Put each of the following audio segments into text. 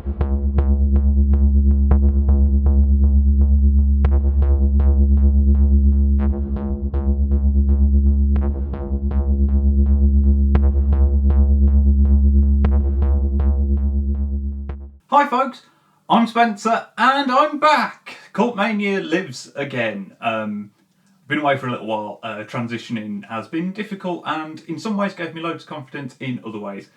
Hi folks, I'm Spencer and I'm back! Cult Mania lives again. Been away for a little while. Transitioning has been difficult and in some ways gave me loads of confidence, in other ways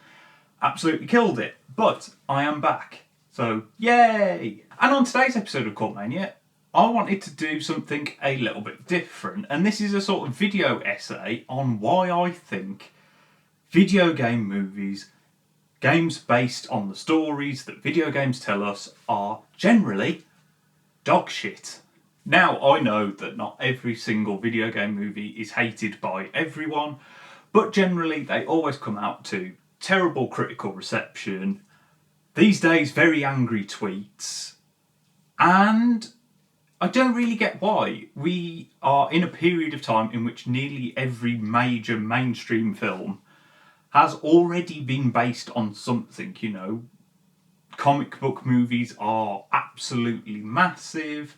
absolutely killed it. But I am back, so yay! And on today's episode of Cult Mania, I wanted to do something a little bit different, and this is a sort of video essay on why I think video game movies, games based on the stories that video games tell us, are generally dog shit. Now, I know that not every single video game movie is hated by everyone, but generally they always come out to terrible critical reception, these days very angry tweets, and I don't really get why. We are in a period of time in which nearly every major mainstream film has already been based on something, you know. Comic book movies are absolutely massive.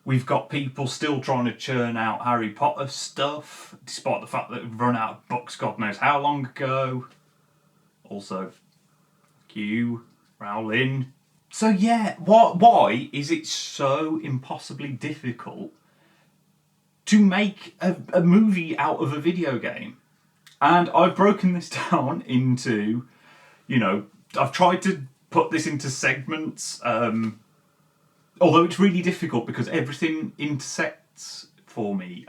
We've got people still trying to churn out Harry Potter stuff, despite the fact that we've run out of books God knows how long ago. Also, Q, Rowling. So yeah, why is it so impossibly difficult to make a movie out of a video game? And I've broken this down into, you know, I've tried to put this into segments, although it's really difficult because everything intersects for me.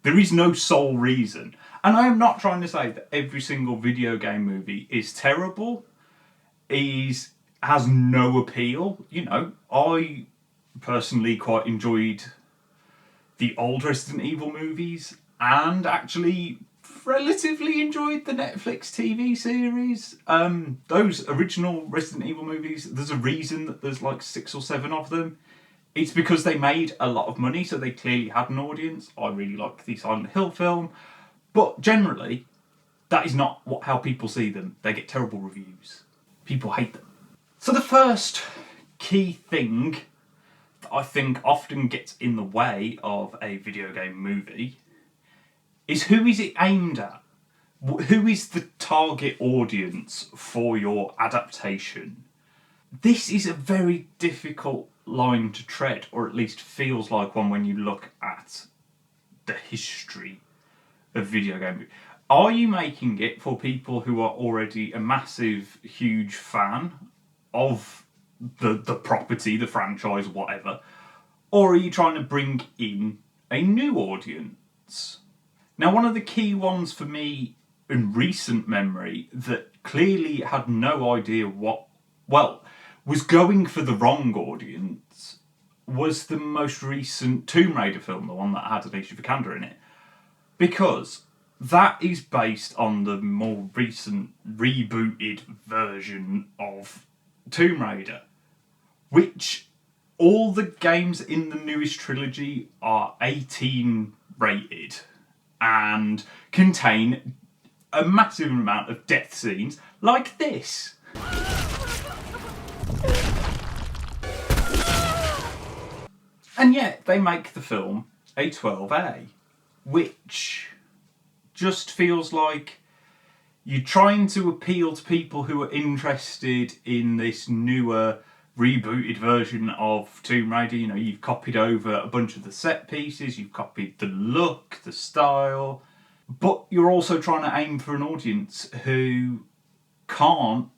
There is no sole reason. And I am not trying to say that every single video game movie is terrible, has no appeal. You know, I personally quite enjoyed the old Resident Evil movies and actually relatively enjoyed the Netflix TV series. Those original Resident Evil movies, there's a reason that there's like 6 or 7 of them. It's because they made a lot of money, so they clearly had an audience. I really like the Silent Hill film, but generally, that is not how people see them. They get terrible reviews. People hate them. So the first key thing that I think often gets in the way of a video game movie is who is it aimed at? Who is the target audience for your adaptation? This is a very difficult line to tread, or at least feels like one when you look at the history of video game. Are you making it for people who are already a massive, huge fan of the property, the franchise, whatever? Or are you trying to bring in a new audience? Now, one of the key ones for me in recent memory that clearly had no idea was going for the wrong audience was the most recent Tomb Raider film, the one that had Alicia Vikander in it. Because that is based on the more recent rebooted version of Tomb Raider, which all the games in the newest trilogy are 18 rated and contain a massive amount of death scenes like this. And yet they make the film a 12A, which just feels like you're trying to appeal to people who are interested in this newer rebooted version of Tomb Raider. You know, you've copied over a bunch of the set pieces, you've copied the look, the style, but you're also trying to aim for an audience who can't,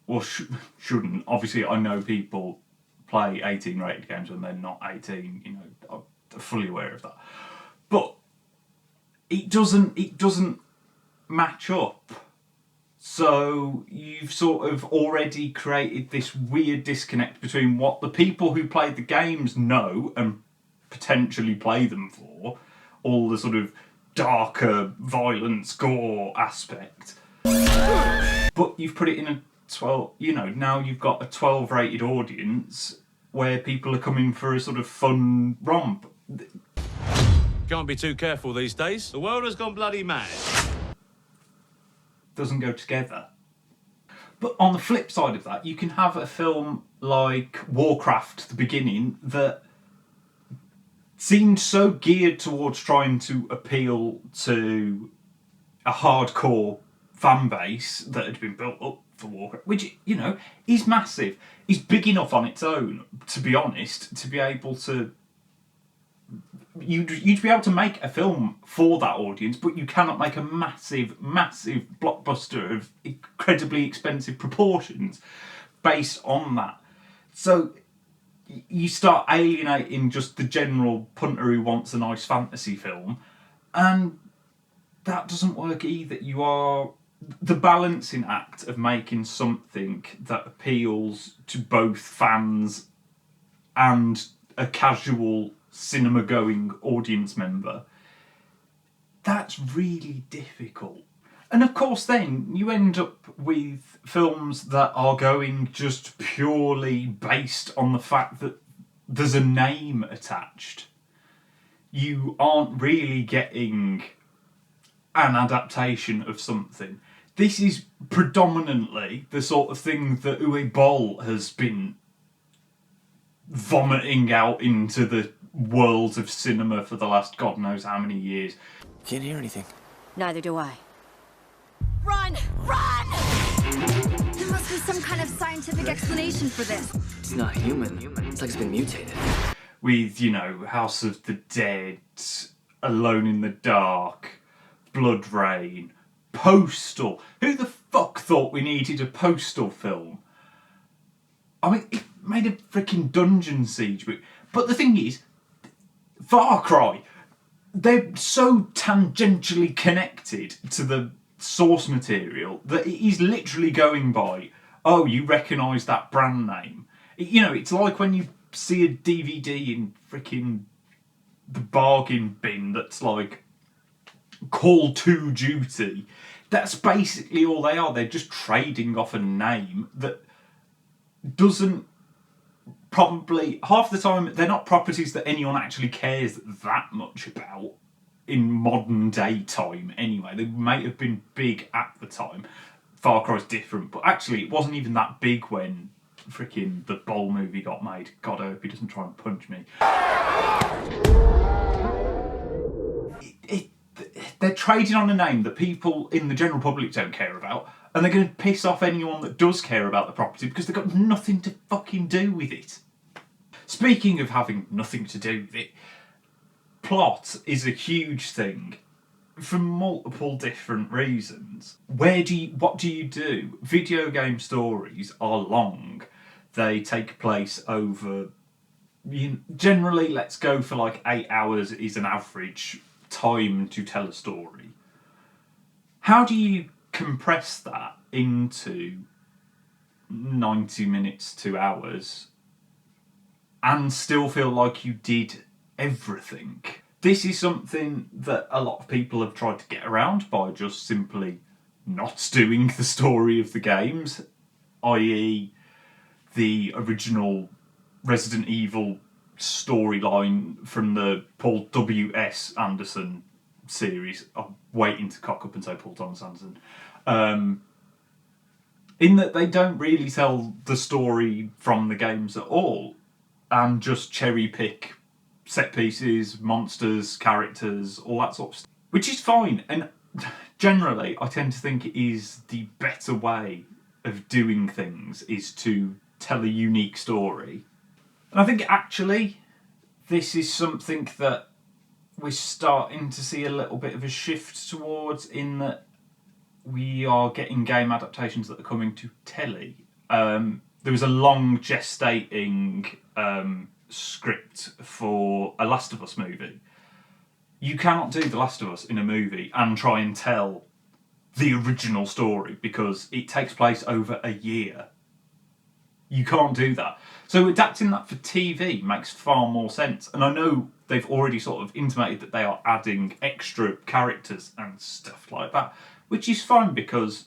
or shouldn't. Obviously, I know people play 18 rated games when they're not 18, you know, I'm fully aware of that. But it doesn't match up. So you've sort of already created this weird disconnect between what the people who play the games know and potentially play them for, all the sort of darker violence, gore aspect, but you've put it in a 12, you know, now you've got a 12 rated audience where people are coming for a sort of fun romp. Can't be too careful these days. The world has gone bloody mad. Doesn't go together. But on the flip side of that, you can have a film like Warcraft, the beginning, that seemed so geared towards trying to appeal to a hardcore fan base that had been built up for Warcraft, which, you know, is massive. Is big enough on its own, to be honest, to be able to... You'd be able to make a film for that audience, but you cannot make a massive, massive blockbuster of incredibly expensive proportions based on that. So you start alienating just the general punter who wants a nice fantasy film, and that doesn't work either. You are the balancing act of making something that appeals to both fans and a casual cinema going audience member. That's really difficult. And of course then you end up with films that are going just purely based on the fact that there's a name attached. You aren't really getting an adaptation of something. This is predominantly the sort of thing that Uwe Boll has been vomiting out into the world of cinema for the last God knows how many years. Can't hear anything. Neither do I. Run! Run! There must be some kind of scientific explanation for this. It's not human. It's like it's been mutated. With, you know, House of the Dead, Alone in the Dark, Blood Rain, Postal. Who the fuck thought we needed a Postal film? I mean, it made a freaking Dungeon Siege movie. But the thing is, Far Cry, they're so tangentially connected to the source material that it is literally going by, oh, you recognise that brand name. You know, it's like when you see a DVD in freaking the bargain bin that's like Call to Duty. That's basically all they are. They're just trading off a name that doesn't... Probably half the time they're not properties that anyone actually cares that much about in modern day time anyway. They may have been big at the time. Far Cry's different, but actually it wasn't even that big when freaking the Boll movie got made. God, I hope he doesn't try and punch me. They're trading on a name that people in the general public don't care about, and they're going to piss off anyone that does care about the property because they've got nothing to fucking do with it. Speaking of having nothing to do with it, plot is a huge thing for multiple different reasons. What do you do? Video game stories are long. They take place over... Generally, let's go for like 8 hours is an average time to tell a story. How do you compress that into 90 minutes, 2 hours, and still feel like you did everything? This is something that a lot of people have tried to get around by just simply not doing the story of the games, i.e. the original Resident Evil storyline from the Paul W.S. Anderson series. I'm waiting to cock up and say Paul Thomas Anderson. In that they don't really tell the story from the games at all and just cherry pick set pieces, monsters, characters, all that sort of stuff. Which is fine, and generally I tend to think it is the better way of doing things, is to tell a unique story. And I think actually this is something that we're starting to see a little bit of a shift towards, in that we are getting game adaptations that are coming to telly. There was a long gestating script for a Last of Us movie. You cannot do The Last of Us in a movie and try and tell the original story because it takes place over a year. You can't do that. So adapting that for TV makes far more sense. And I know they've already sort of intimated that they are adding extra characters and stuff like that, which is fine because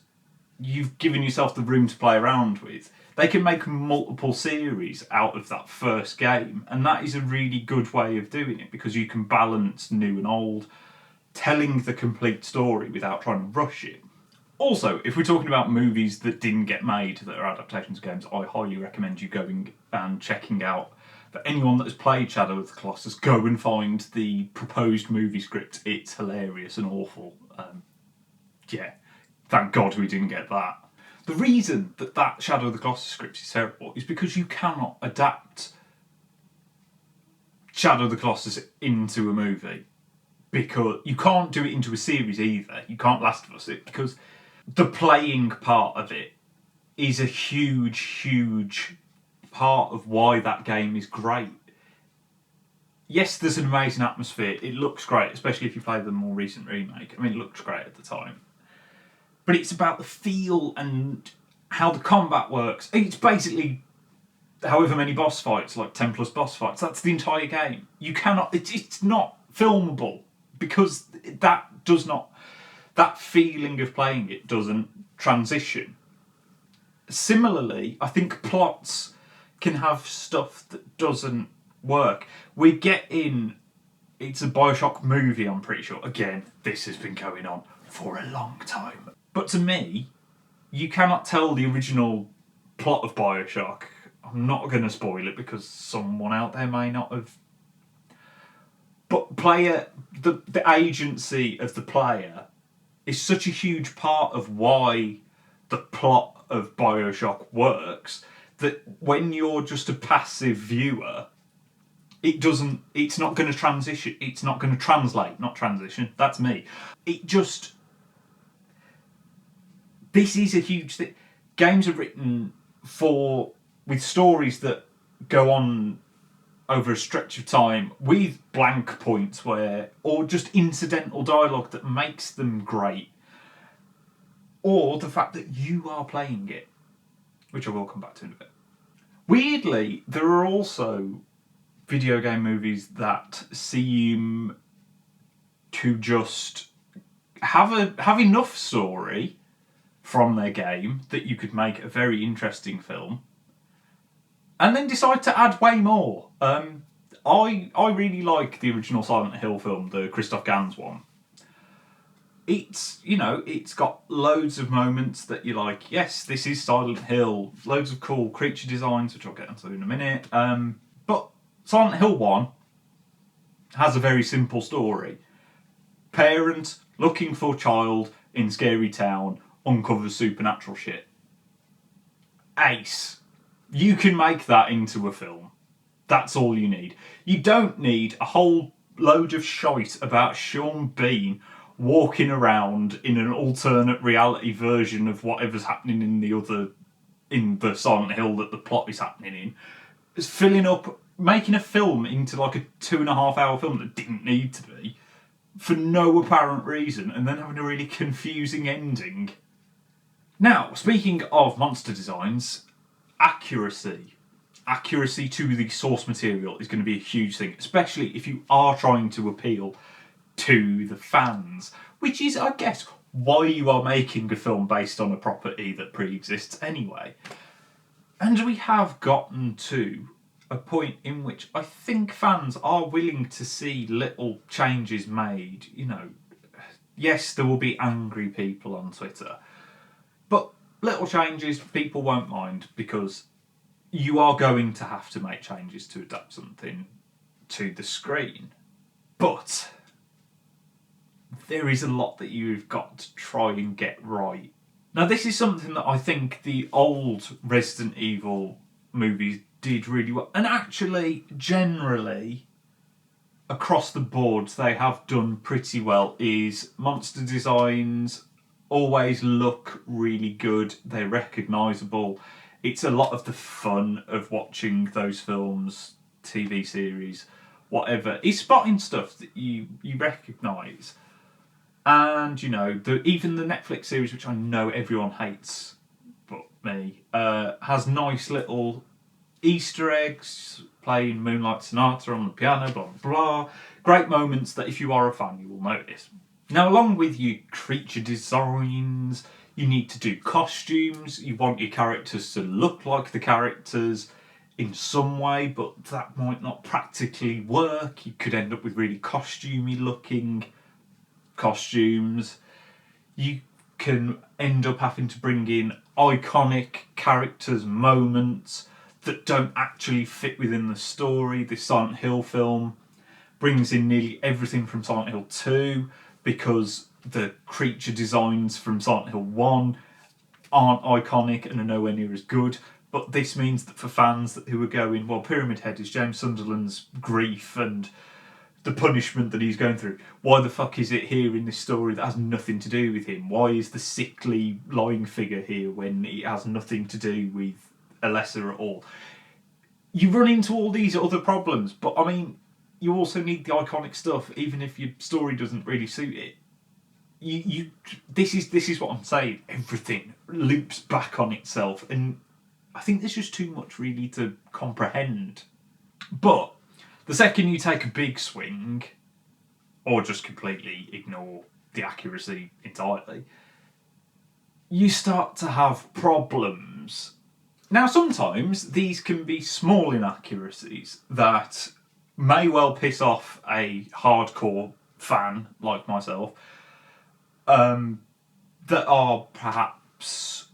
you've given yourself the room to play around with. They can make multiple series out of that first game, and that is a really good way of doing it because you can balance new and old, telling the complete story without trying to rush it. Also, if we're talking about movies that didn't get made that are adaptations of games, I highly recommend you going and checking out. For anyone that has played Shadow of the Colossus, go and find the proposed movie script. It's hilarious and awful. Yeah, thank God we didn't get that. The reason that Shadow of the Colossus script is terrible is because you cannot adapt Shadow of the Colossus into a movie. Because you can't do it into a series either. You can't Last of Us it, because the playing part of it is a huge, huge part of why that game is great. Yes, there's an amazing atmosphere. It looks great, especially if you play the more recent remake. I mean, it looked great at the time. But it's about the feel and how the combat works. It's basically however many boss fights, like 10 plus boss fights. That's the entire game. You cannot... It's not filmable because that feeling of playing it doesn't transition. Similarly, I think plots can have stuff that doesn't work. We get in... It's a Bioshock movie, I'm pretty sure. Again, this has been going on for a long time. But to me, you cannot tell the original plot of Bioshock. I'm not going to spoil it because someone out there may not have... But the agency of the player is such a huge part of why the plot of Bioshock works that when you're just a passive viewer, it's not going to transition, it's not going to translate, not transition, that's me. This is a huge thing. Games are written with stories that go on over a stretch of time with blank points or just incidental dialogue that makes them great. Or the fact that you are playing it, which I will come back to in a bit. Weirdly, there are also video game movies that seem to just have enough story from their game that you could make a very interesting film, and then decide to add way more. I really like the original Silent Hill film, the Christoph Gans one. It's got loads of moments that you're like, yes, this is Silent Hill. Loads of cool creature designs, which I'll get into in a minute. But Silent Hill 1 has a very simple story. Parent looking for child in scary town uncovers supernatural shit. Ace. You can make that into a film. That's all you need. You don't need a whole load of shite about Sean Bean walking around in an alternate reality version of whatever's happening in the Silent Hill that the plot is happening in. It's making a film into like a 2.5 hour film that didn't need to be, for no apparent reason, and then having a really confusing ending. Now, speaking of monster designs, accuracy to the source material is going to be a huge thing, especially if you are trying to appeal to the fans, which is, I guess, why you are making a film based on a property that pre-exists anyway. And we have gotten to a point in which I think fans are willing to see little changes made. Yes, there will be angry people on Twitter, but little changes people won't mind, because you are going to have to make changes to adapt something to the screen. But there is a lot that you've got to try and get right. Now, this is something that I think the old Resident Evil movies did really well. And actually, generally, across the board, they have done pretty well. Is monster designs always look really good. They're recognisable. It's a lot of the fun of watching those films, TV series, whatever, is spotting stuff that you recognise. And, even the Netflix series, which I know everyone hates, but me, has nice little Easter eggs, playing Moonlight Sonata on the piano, blah, blah, blah. Great moments that if you are a fan, you will notice. Now, along with your creature designs, you need to do costumes. You want your characters to look like the characters in some way, but that might not practically work. You could end up with really costumey looking costumes. You can end up having to bring in iconic characters, moments that don't actually fit within the story. This Silent Hill film brings in nearly everything from Silent Hill 2 because the creature designs from Silent Hill 1 aren't iconic and are nowhere near as good. But this means that for fans who are going, well, Pyramid Head is James Sunderland's grief and the punishment that he's going through. Why the fuck is it here in this story that has nothing to do with him? Why is the sickly lying figure here when it has nothing to do with Alessa at all? You run into all these other problems, but I mean, you also need the iconic stuff, even if your story doesn't really suit it. This is what I'm saying. Everything loops back on itself, and I think there's just too much really to comprehend. But the second you take a big swing, or just completely ignore the accuracy entirely, you start to have problems. Now, sometimes these can be small inaccuracies that may well piss off a hardcore fan like myself, that are perhaps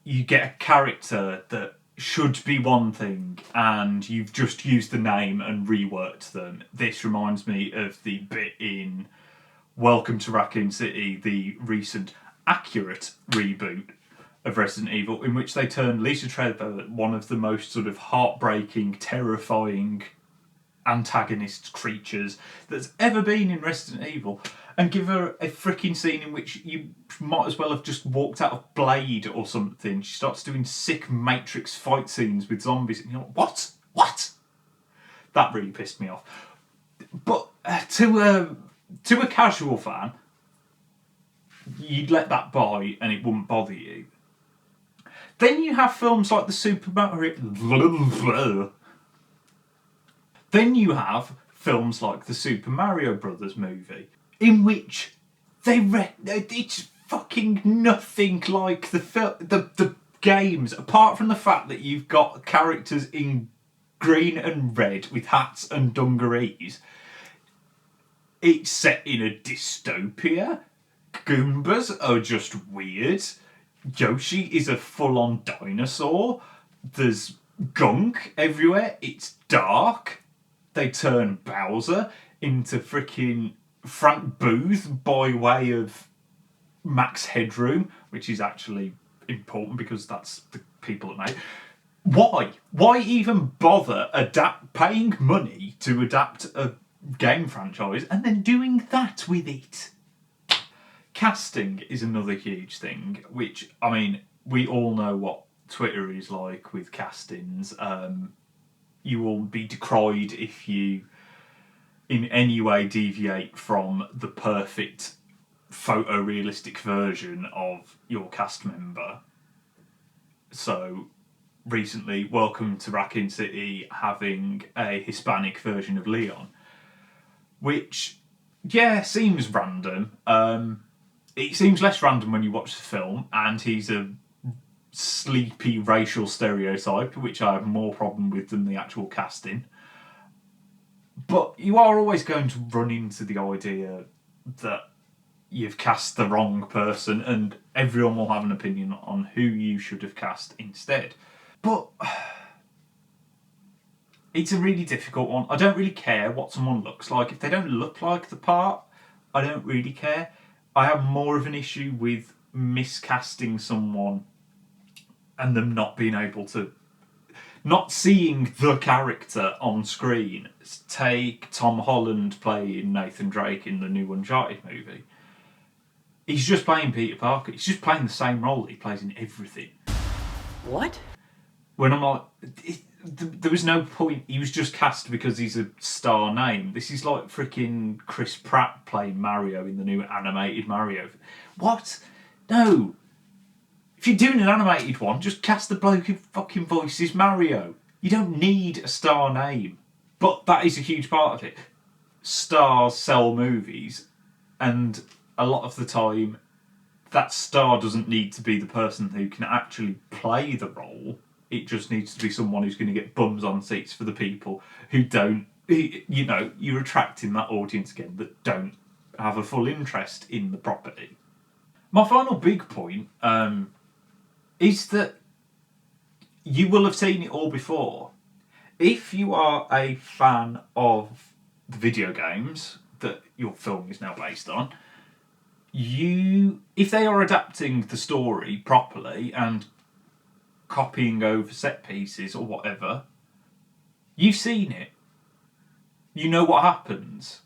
you get a character that should be one thing and you've just used the name and reworked them. This reminds me of the bit in Welcome to Raccoon City, the recent accurate reboot of Resident Evil, in which they turned Lisa Trevor, one of the most sort of heartbreaking, terrifying antagonist creatures that's ever been in Resident Evil, and give her a freaking scene in which you might as well have just walked out of Blade or something. She starts doing sick Matrix fight scenes with zombies, and you're like, what? That really pissed me off. But to a casual fan, you'd let that by and it wouldn't bother you. Then you have films like the Super Mario... Then you have films like the Super Mario Brothers movie, in which it's fucking nothing like the games, apart from the fact that you've got characters in green and red with hats and dungarees. It's set in a dystopia. Goombas are just weird. Yoshi is a full-on dinosaur. There's gunk everywhere. It's dark. They turn Bowser into freaking Frank Booth by way of Max Headroom, which is actually important because that's the people that made it. Why? Why even bother paying money to adapt a game franchise and then doing that with it? Casting is another huge thing, which, I mean, we all know what Twitter is like with castings. You will be decried if you in any way deviate from the perfect photorealistic version of your cast member. So recently, Welcome to Raccoon City having a Hispanic version of Leon, which, yeah, seems random. It seems less random when you watch the film, and he's a sleepy racial stereotype, which I have more problem with than the actual casting. But you are always going to run into the idea that you've cast the wrong person and everyone will have an opinion on who you should have cast instead. But it's a really difficult one. I don't really care what someone looks like. If they don't look like the part, I don't really care. I have more of an issue with miscasting someone and them not being able to... not seeing the character on screen. Take Tom Holland playing Nathan Drake in the new Uncharted movie. He's just playing Peter Parker. He's just playing the same role that he plays in everything. What? When I'm like... there was no point. He was just cast because he's a star name. This is like freaking Chris Pratt playing Mario in the new animated Mario. What? No. If you're doing an animated one, just cast the bloke who fucking voices Mario. You don't need a star name. But that is a huge part of it. Stars sell movies, and a lot of the time, that star doesn't need to be the person who can actually play the role. It just needs to be someone who's going to get bums on seats for the people who don't... You know, you're attracting that audience again that don't have a full interest in the property. My final big point is that you will have seen it all before. If you are a fan of the video games that your film is now based on, if they are adapting the story properly and copying over set pieces or whatever, you've seen it. You know what happens.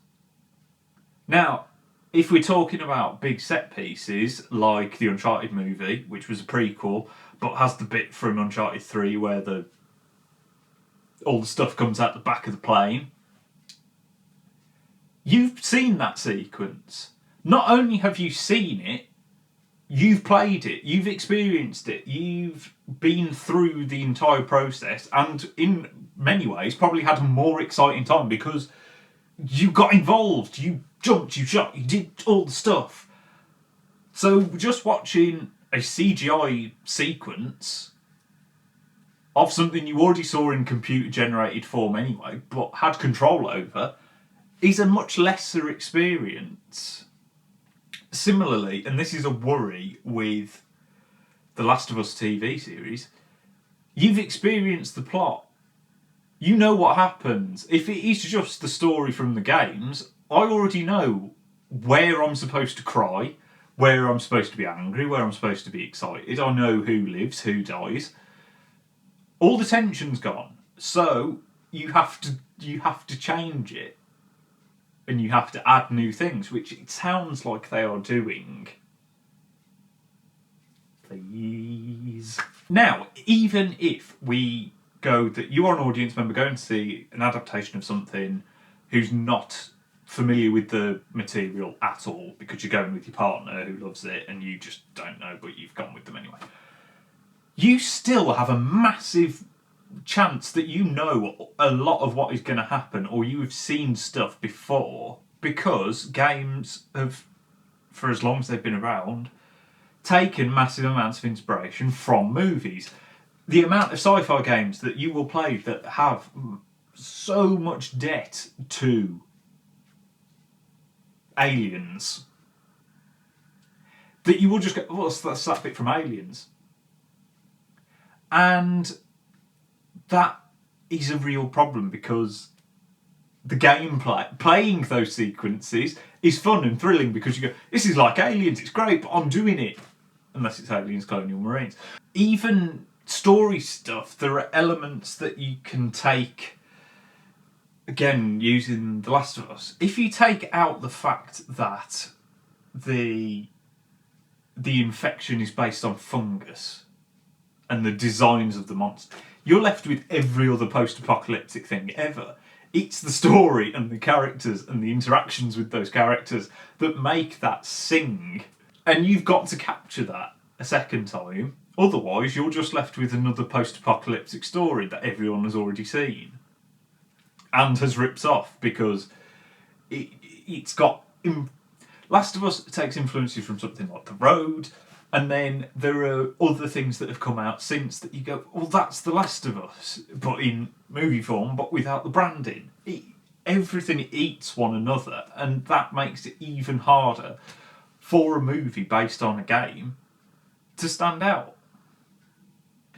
Now, if we're talking about big set pieces like the Uncharted movie, which was a prequel, but has the bit from Uncharted 3 where all the stuff comes out the back of the plane, you've seen that sequence. Not only have you seen it, you've played it, you've experienced it, you've been through the entire process, and in many ways probably had a more exciting time because you got involved, you jumped, you shot, you did all the stuff. So just watching a CGI sequence of something you already saw in computer generated form anyway, but had control over, is a much lesser experience. Similarly, and this is a worry with The Last of Us TV series, you've experienced the plot. You know what happens. If it is just the story from the games, I already know where I'm supposed to cry, where I'm supposed to be angry, where I'm supposed to be excited. I know who lives, who dies. All the tension's gone. So you have to change it. And you have to add new things, which it sounds like they are doing. Please. Now, even if we go that you are an audience member going to see an adaptation of something who's not familiar with the material at all, because you're going with your partner who loves it and you just don't know, but you've gone with them anyway, you still have a massive chance that you know a lot of what is going to happen, or you have seen stuff before, because games have, for as long as they've been around, taken massive amounts of inspiration from movies. The amount of sci-fi games that you will play that have so much debt to Aliens that you will just go, well, that's that bit from Aliens. And that is a real problem because the gameplay, playing those sequences, is fun and thrilling because you go, this is like Aliens, it's great, but I'm doing it. Unless it's Aliens Colonial Marines. Even story stuff, there are elements that you can take, again, using The Last of Us. If you take out the fact that the infection is based on fungus and the designs of the monster, you're left with every other post-apocalyptic thing ever. It's the story and the characters and the interactions with those characters that make that sing. And you've got to capture that a second time. Otherwise, you're just left with another post-apocalyptic story that everyone has already seen and has ripped off because it's got... Last of Us takes influences from something like The Road, and then there are other things that have come out since that you go, well, that's The Last of Us, but in movie form, but without the branding. Everything eats one another, and that makes it even harder for a movie based on a game to stand out.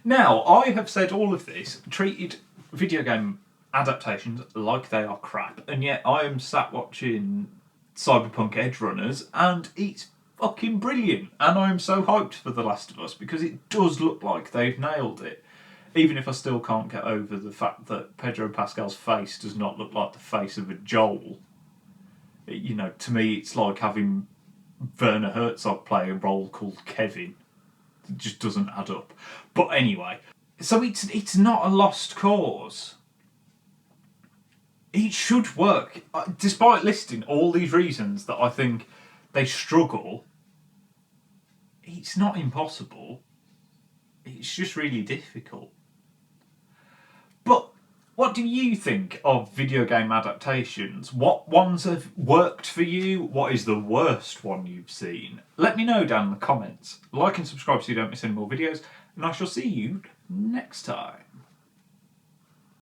Now, I have said all of this, treated video game adaptations like they are crap, and yet I am sat watching Cyberpunk Edge Runners, and it's fucking brilliant, and I am so hyped for The Last of Us because it does look like they've nailed it. Even if I still can't get over the fact that Pedro Pascal's face does not look like the face of a Joel. You know, to me, it's like having Werner Herzog play a role called Kevin. It just doesn't add up. But anyway, so it's not a lost cause. It should work. Despite listing all these reasons that I think they struggle, it's not impossible. It's just really difficult. But what do you think of video game adaptations? What ones have worked for you? What is the worst one you've seen? Let me know down in the comments. Like and subscribe so you don't miss any more videos, and I shall see you next time.